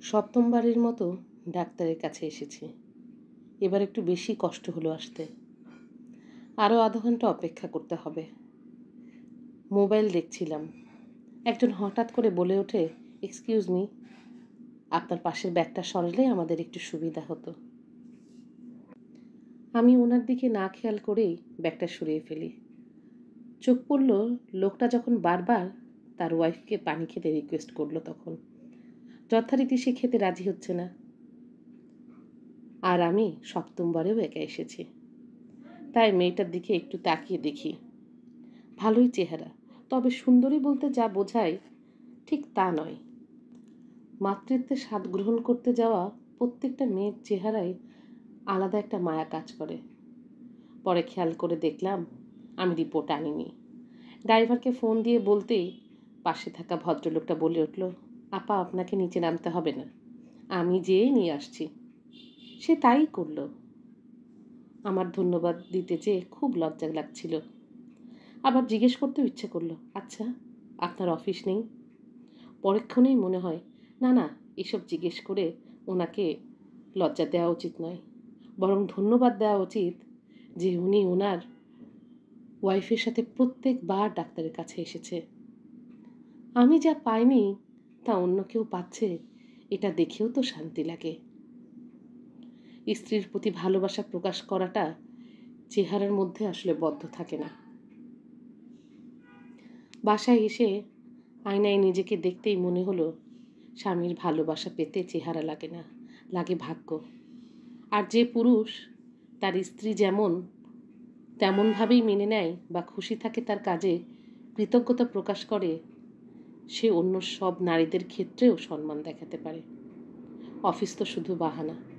সপ্তমবারের মতো ডাক্তারের কাছে এসেছি। এবার একটু বেশি কষ্ট হলো আসতে। আরও আধা ঘন্টা অপেক্ষা করতে হবে। মোবাইল দেখছিলাম। একজন হঠাৎ করে বলে ওঠে, এক্সকিউজ মি, আপনার পাশের ব্যাগটা সরালে আমাদের একটু সুবিধা হতো। আমি ওনার দিকে না খেয়াল করেই ব্যাগটা সরিয়ে ফেলি। চোখ পড়ল লোকটা যখন বারবার তার ওয়াইফকে পানি খেতে রিকোয়েস্ট করলো, তখন যথারীতি সে খেতে রাজি হচ্ছে না। আর আমি সপ্তমবারেও একা এসেছি, তাই মেয়েটার দিকে একটু তাকিয়ে দেখি। ভালোই চেহারা, তবে সুন্দরী বলতে যা বোঝায় ঠিক তা নয়। মাতৃত্বের স্বাদ গ্রহণ করতে যাওয়া প্রত্যেকটা মেয়ের চেহারায় আলাদা একটা মায়া কাজ করে। পরে খেয়াল করে দেখলাম আমি রিপোর্ট আনিনি। ড্রাইভারকে ফোন দিয়ে বলতেই পাশে থাকা ভদ্রলোকটা বলে উঠল, আপা, আপনাকে নিচে নামতে হবে না, আমি যেয়ে নিয়ে আসছি। সে তাই করল। আমার ধন্যবাদ দিতে চেয়ে খুব লজ্জা লাগছিল। আবার জিজ্ঞেস করতেও ইচ্ছে করলো, আচ্ছা আপনার অফিস নেই? পরক্ষণেই মনে হয়, না না, এসব জিজ্ঞেস করে ওনাকে লজ্জা দেওয়া উচিত নয়, বরং ধন্যবাদ দেওয়া উচিত যে উনি ওনার ওয়াইফের সাথে প্রত্যেকবার ডাক্তারের কাছে এসেছে। আমি যা পাইনি তা অন্য কেউ পাচ্ছে, এটা দেখেও তো শান্তি লাগে। স্ত্রীর প্রতি ভালোবাসা প্রকাশ করাটা চেহারার মধ্যে আসলে বদ্ধ থাকে না। বাসায় এসে আয়নায় নিজেকে দেখতেই মনে হলো, স্বামীর ভালোবাসা পেতে চেহারা লাগে না, লাগে ভাগ্য। আর যে পুরুষ তার স্ত্রী যেমন তেমনভাবেই মেনে নেয় বা খুশি থাকে তার কাজে কৃতজ্ঞতা প্রকাশ করে, সে অন্য সব নারীদের ক্ষেত্রেও সম্মান দেখাতে পারে। অফিস তো শুধু বাহানা।